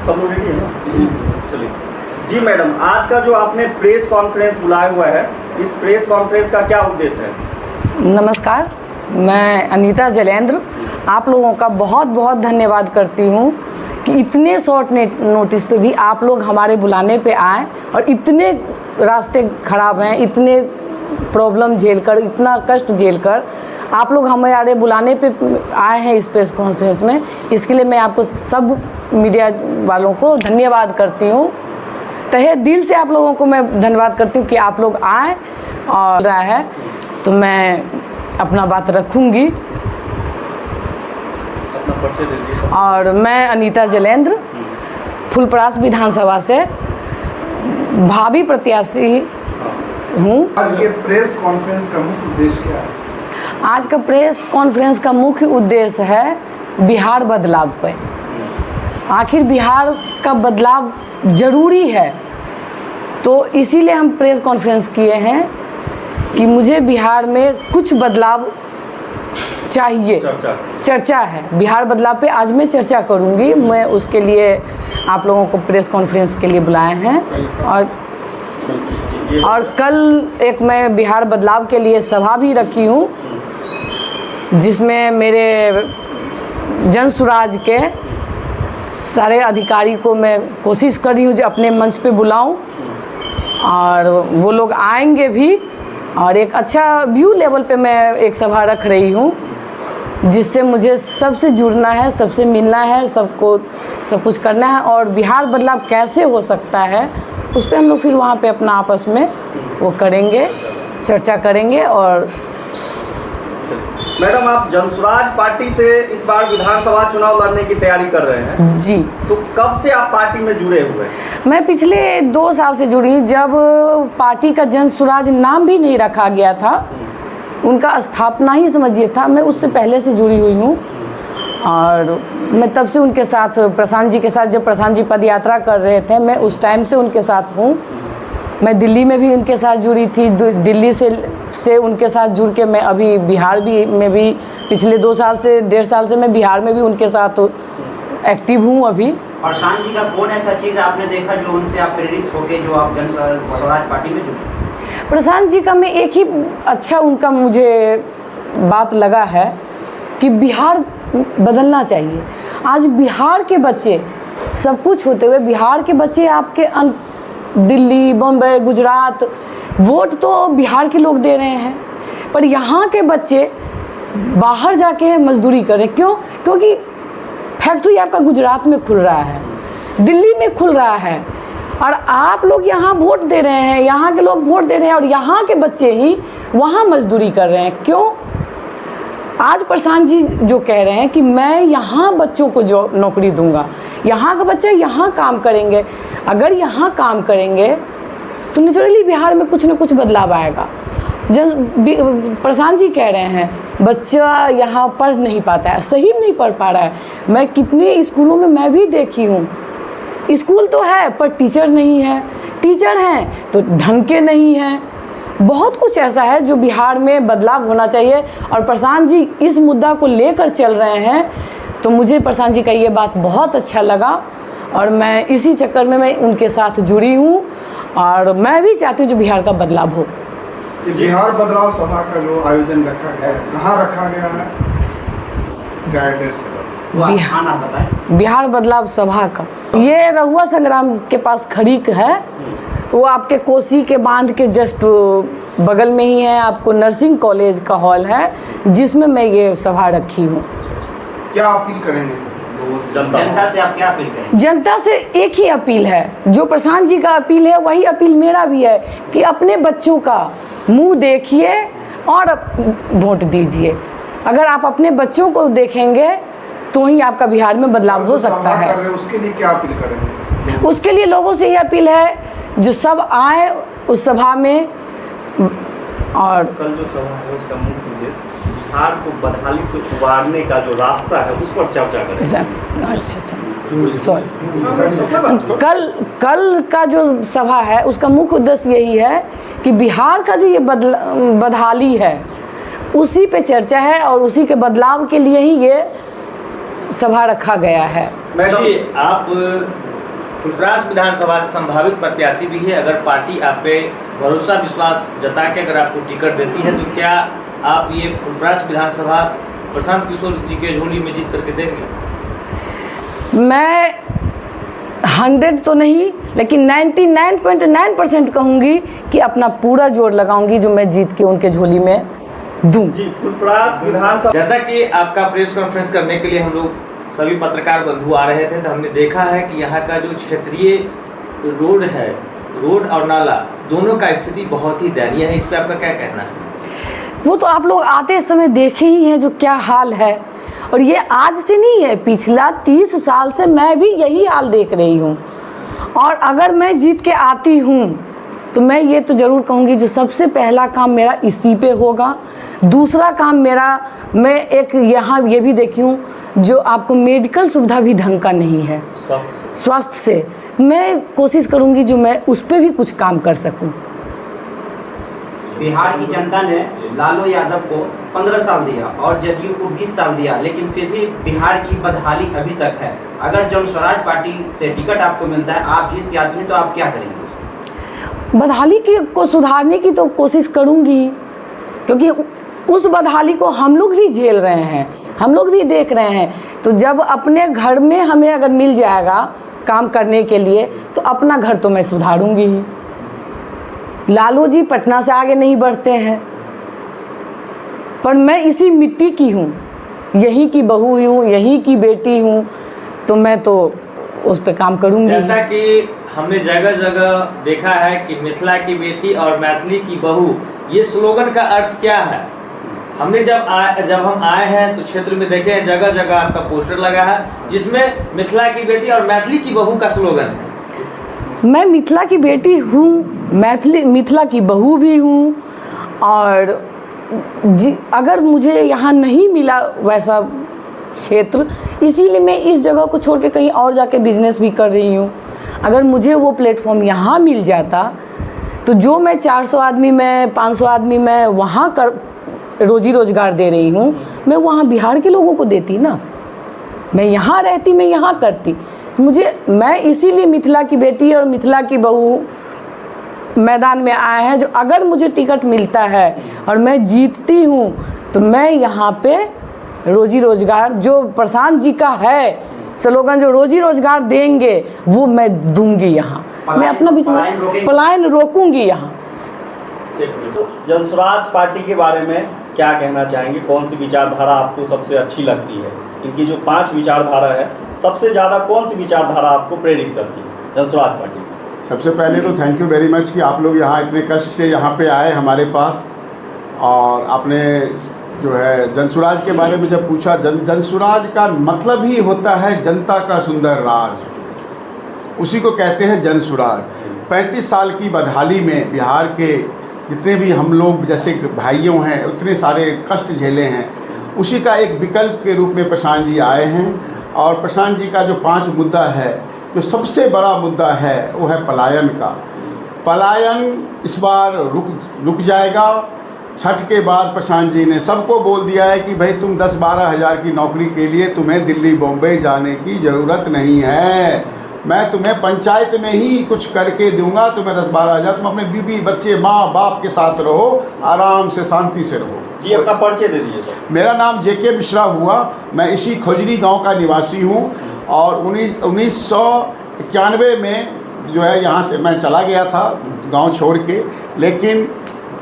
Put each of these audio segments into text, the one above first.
सब लोग रेडी है ना? चलिए जी मैडम, आज का जो आपने प्रेस कॉन्फ्रेंस बुलाया हुआ है, इस प्रेस कॉन्फ्रेंस का क्या उद्देश्य है? नमस्कार, मैं अनीता जलेंद्र आप लोगों का बहुत बहुत धन्यवाद करती हूँ कि इतने शॉर्ट नोटिस पे भी आप लोग हमारे बुलाने पे आए और इतने रास्ते ख़राब हैं, इतने प्रॉब्लम झेलकर, इतना कष्ट झेलकर आप लोग हमारे बुलाने पे आए हैं इस प्रेस कॉन्फ्रेंस में। इसके लिए मैं आपको सब मीडिया वालों को धन्यवाद करती हूँ। तहे दिल से आप लोगों को मैं धन्यवाद करती हूँ कि आप लोग आए और रहा है तो मैं अपना बात रखूँगी। अपना परिचय दे दीजिए। और मैं अनीता जलेंद्र फुलपरास विधानसभा से भावी प्रत्याशी हूँ। आज के प्रेस कॉन्फ्रेंस का मुख्य उद्देश्य क्या है? आज का प्रेस कॉन्फ्रेंस का मुख्य उद्देश्य है बिहार बदलाव पे। आखिर बिहार का बदलाव ज़रूरी है, तो इसीलिए हम प्रेस कॉन्फ्रेंस किए हैं कि मुझे बिहार में कुछ बदलाव चाहिए। चर्चा है बिहार बदलाव पे, आज मैं चर्चा करूंगी। मैं उसके लिए आप लोगों को प्रेस कॉन्फ्रेंस के लिए बुलाए हैं और कल एक मैं बिहार बदलाव के लिए सभा भी रखी हूँ, जिसमें मेरे जन सुराज के सारे अधिकारी को मैं कोशिश कर रही हूँ जो अपने मंच पे बुलाऊं और वो लोग आएंगे भी। और एक अच्छा व्यू लेवल पे मैं एक सभा रख रही हूँ, जिससे मुझे सबसे जुड़ना है, सबसे मिलना है, सबको सब कुछ करना है और बिहार बदलाव कैसे हो सकता है उस पर हम लोग फिर वहाँ पे अपना आपस में वो करेंगे, चर्चा करेंगे। और मैडम, आप जनसुराज पार्टी से इस बार विधानसभा चुनाव लड़ने की तैयारी कर रहे हैं जी, तो कब से आप पार्टी में जुड़े हुए हैं? मैं पिछले 2 साल से जुड़ी हूँ, जब पार्टी का जनसुराज नाम भी नहीं रखा गया था, उनका स्थापना ही समझिए था, मैं उससे पहले से जुड़ी हुई हूँ। और मैं तब से उनके साथ, प्रशांत जी के साथ, जब प्रशांत जी पद यात्रा कर रहे थे, मैं उस टाइम से उनके साथ हूँ। मैं दिल्ली में भी उनके साथ जुड़ी थी, दिल्ली से उनके साथ जुड़ के मैं अभी बिहार में भी पिछले 2 साल से 1.5 साल से मैं बिहार में भी उनके साथ एक्टिव हूँ अभी। प्रशांत जी का कौन ऐसा चीज़ आपने देखा जो उनसे आप प्रेरित होके जो आप जन स्वराज पार्टी में जुड़े? प्रशांत जी का मैं एक ही अच्छा उनका मुझे बात लगा है कि बिहार बदलना चाहिए। आज बिहार के बच्चे सब कुछ होते हुए बिहार के बच्चे आपके दिल्ली, बम्बई, गुजरात, वोट तो बिहार के लोग दे रहे हैं, पर यहाँ के बच्चे बाहर जाके मजदूरी कर रहे हैं। क्यों? क्योंकि फैक्ट्री आपका गुजरात में खुल रहा है, दिल्ली में खुल रहा है और आप लोग यहाँ वोट दे रहे हैं, यहाँ के लोग वोट दे रहे हैं और यहाँ के बच्चे ही वहाँ मजदूरी कर रहे हैं। क्यों? आज प्रशांत जी जो कह रहे हैं कि मैं यहाँ बच्चों को जो नौकरी दूंगा, यहाँ का बच्चे यहाँ काम करेंगे, अगर यहाँ काम करेंगे तो नेचुरली बिहार में कुछ न कुछ बदलाव आएगा। प्रशांत जी कह रहे हैं बच्चा यहाँ पढ़ नहीं पाता है, सही नहीं पढ़ पा रहा है। मैं कितने स्कूलों में मैं भी देखी हूँ, स्कूल तो है पर टीचर नहीं है, टीचर हैं तो ढंग के नहीं हैं। बहुत कुछ ऐसा है जो बिहार में बदलाव होना चाहिए और प्रशांत जी इस मुद्दा को लेकर चल रहे हैं, तो मुझे प्रशांत जी का ये बात बहुत अच्छा लगा और मैं इसी चक्कर में मैं उनके साथ जुड़ी हूँ और मैं भी चाहती हूँ जो बिहार का बदलाव हो। बिहार बदलाव सभा का जो आयोजन रखा गया है, कहाँ रखा गया है, इसका एड्रेस बिहार बदलाव सभा का ये रहुआ संग्राम के पास खड़ीक है, वो आपके कोसी के बांध के जस्ट बगल में ही है। आपको नर्सिंग कॉलेज का हॉल है जिसमें मैं ये सभा रखी हूँ। क्या अपील करेंगे लोगों से? जनता से आप क्या अपील करेंगे? जनता से एक ही अपील है, जो प्रशांत जी का अपील है वही अपील मेरा भी है कि अपने बच्चों का मुंह देखिए और वोट दीजिए। अगर आप अपने बच्चों को देखेंगे तो ही आपका बिहार में बदलाव हो सकता है। उसके लिए क्या अपील करेंगे? उसके लिए लोगों से यह अपील है जो सब आए उस सभा में। और कल जो सभा है उसका मुख्य उद्देश्य बिहार को बदहाली से उबारने का जो रास्ता है उस पर चर्चा करें। अच्छा सॉरी, कल का जो सभा है उसका मुख्य उद्देश्य यही है कि बिहार का जो ये बदहाली है उसी पे चर्चा है और उसी के बदलाव के लिए ही ये सभा रखा गया है। मैडम, आप फुलपरास विधानसभा से संभावित प्रत्याशी भी है। अगर पार्टी आप पे भरोसा विश्वास जता के अगर आपको टिकट देती है तो क्या आप ये फुलपरास विधानसभा प्रशांत किशोर जी के झोली में जीत करके देंगे? मैं 100 तो नहीं, लेकिन 99.9% कहूँगी कि अपना पूरा जोर लगाऊंगी जो मैं जीत के उनके झोली में दूँ। जी, फुलपरास विधानसभा जैसा कि आपका प्रेस कॉन्फ्रेंस करने के लिए हम लोग सभी पत्रकार बंधु आ रहे थे, तो हमने देखा है कि यहाँ का जो क्षेत्रीय रोड है, रोड और नाला दोनों का स्थिति बहुत ही दयनीय है। इस पर आपका क्या कहना है? वो तो आप लोग आते समय देखे ही हैं जो क्या हाल है, और ये आज से नहीं है, पिछला 30 साल से मैं भी यही हाल देख रही हूँ। और अगर मैं जीत के आती हूँ तो मैं ये तो ज़रूर कहूँगी जो सबसे पहला काम मेरा इसी पे होगा। दूसरा काम मेरा, मैं एक यहाँ ये भी देखी हूँ जो आपको मेडिकल सुविधा भी ढंग का नहीं है, स्वास्थ्य से मैं कोशिश करूँगी जो मैं उस पर भी कुछ काम कर सकूँ। बिहार की जनता ने लालू यादव को 15 साल दिया और जदयू को 20 साल दिया, लेकिन फिर भी बिहार की बदहाली अभी तक है। अगर जन स्वराज पार्टी से टिकट आपको मिलता है, आप जीत के आते हैं, तो आप क्या करेंगे? बदहाली को सुधारने की तो कोशिश करूँगी, क्योंकि उस बदहाली को हम लोग भी झेल रहे हैं, हम लोग भी देख रहे हैं। तो जब अपने घर में हमें अगर मिल जाएगा काम करने के लिए तो अपना घर तो मैं सुधारूँगी ही। लालू जी पटना से आगे नहीं बढ़ते हैं, पर मैं इसी मिट्टी की हूँ, यहीं की बहू हूँ, यहीं की बेटी हूँ, तो मैं तो उस पर काम करूँगी। जैसा कि हमने जगह जगह देखा है कि मिथिला की बेटी और मैथिली की बहू, ये स्लोगन का अर्थ क्या है? हमने जब हम आए हैं तो क्षेत्र में देखे हैं जगह जगह आपका पोस्टर लगा है जिसमें मिथिला की बेटी और मैथिली की बहू का स्लोगन है। मैं मिथिला की बेटी हूँ, मिथिला की बहू भी हूँ, और अगर मुझे यहाँ नहीं मिला वैसा क्षेत्र, इसीलिए मैं इस जगह को छोड़ के कहीं और जाके बिजनेस भी कर रही हूँ। अगर मुझे वो प्लेटफॉर्म यहाँ मिल जाता तो जो मैं 400 आदमी में 500 आदमी में वहाँ कर रोजी रोजगार दे रही हूँ, मैं वहाँ बिहार के लोगों को देती ना। मैं यहाँ रहती, मैं यहाँ करती। मैं इसीलिए मिथिला की बेटी और मिथिला की बहू मैदान में आए हैं, जो अगर मुझे टिकट मिलता है और मैं जीतती हूँ तो मैं यहाँ पे रोजी रोजगार जो प्रशांत जी का है स्लोगन, जो रोजी रोजगार देंगे वो मैं दूंगी यहाँ। मैं अपना बिजनेस पलायन रोकूंगी यहाँ। जनस्वराज पार्टी के बारे में क्या कहना चाहेंगे? कौन सी विचारधारा आपको सबसे अच्छी लगती है? इनकी जो 5 विचारधारा है, सबसे ज़्यादा कौन सी विचारधारा आपको प्रेरित करती है जनस्वराज पार्टी? सबसे पहले तो थैंक यू वेरी मच कि आप लोग यहाँ इतने कष्ट से यहाँ पे आए हमारे पास, और आपने जो है जनसुराज के बारे में जब पूछा, जनसुराज का मतलब ही होता है जनता का सुंदर राज, उसी को कहते हैं जनसुराज। 35 साल की बदहाली में बिहार के जितने भी हम लोग जैसे भाइयों हैं उतने सारे कष्ट झेले हैं, उसी का एक विकल्प के रूप में प्रशांत जी आए हैं। और प्रशांत जी का जो 5 मुद्दा है, जो सबसे बड़ा मुद्दा है वो है पलायन का। पलायन इस बार रुक जाएगा। छठ के बाद प्रशांत जी ने सबको बोल दिया है कि भाई तुम 10-12 हज़ार की नौकरी के लिए तुम्हें दिल्ली बॉम्बे जाने की ज़रूरत नहीं है, मैं तुम्हें पंचायत में ही कुछ करके दूंगा, तुम्हें 10-12 हज़ार, तुम अपने बीबी बच्चे माँ बाप के साथ रहो, आराम से शांति से रहो। जी, अपना परिचय दे दीजिए सर। मेरा नाम JK मिश्रा हुआ, मैं इसी खोजरी गांव का निवासी हूं, और 1991 में जो है यहाँ से मैं चला गया था गांव छोड़ के, लेकिन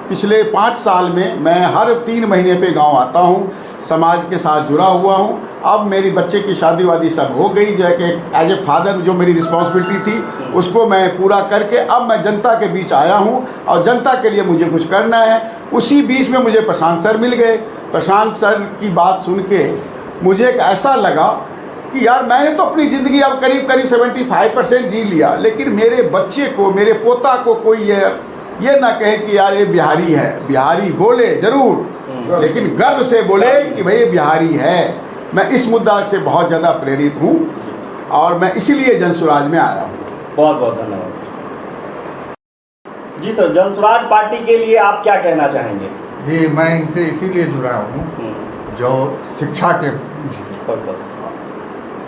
पिछले 5 साल में मैं हर 3 महीने पे गांव आता हूं, समाज के साथ जुड़ा हुआ हूं। अब मेरी बच्चे की शादी वादी सब हो गई, जो है कि एज ए फादर जो मेरी रिस्पॉन्सिबिलिटी थी उसको मैं पूरा करके अब मैं जनता के बीच आया हूं, और जनता के लिए मुझे कुछ करना है। उसी बीच में मुझे प्रशांत सर मिल गए। प्रशांत सर की बात सुन के मुझे एक ऐसा लगा कि यार मैंने तो अपनी ज़िंदगी अब करीब 75% जी लिया, लेकिन मेरे बच्चे को, मेरे पोता को कोई ये ना कहे कि यार ये बिहारी है। बिहारी बोले ज़रूर, लेकिन गर्व से बोले कि भाई ये बिहारी है। मैं इस मुद्दा से बहुत ज़्यादा प्रेरित हूँ, और मैं इसीलिए जनसुराज में आया हूँ। बहुत बहुत धन्यवाद सर। जी सर, जनसुराज पार्टी के लिए आप क्या कहना चाहेंगे? जी, मैं इनसे इसीलिए जुड़ा हूँ जो शिक्षा के पर्पस,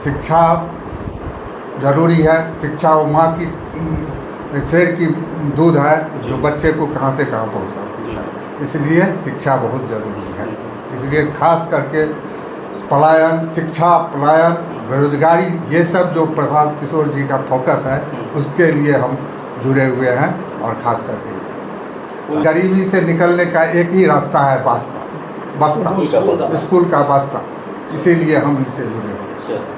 शिक्षा जरूरी है। शिक्षा वो माँ की शेर की दूध है जो बच्चे को कहाँ से कहाँ पहुँचा सकता है। इसलिए शिक्षा बहुत जरूरी है। इसलिए खास करके पलायन, शिक्षा, पलायन, बेरोजगारी, ये सब जो प्रशांत किशोर जी का फोकस है उसके लिए हम जुड़े हुए हैं। और खास करके गरीबी से निकलने का एक ही रास्ता है, बस्ता, स्कूल का स्कूल का बस्ता। इसीलिए हम इनसे जुड़े हुए हैं। अच्छा।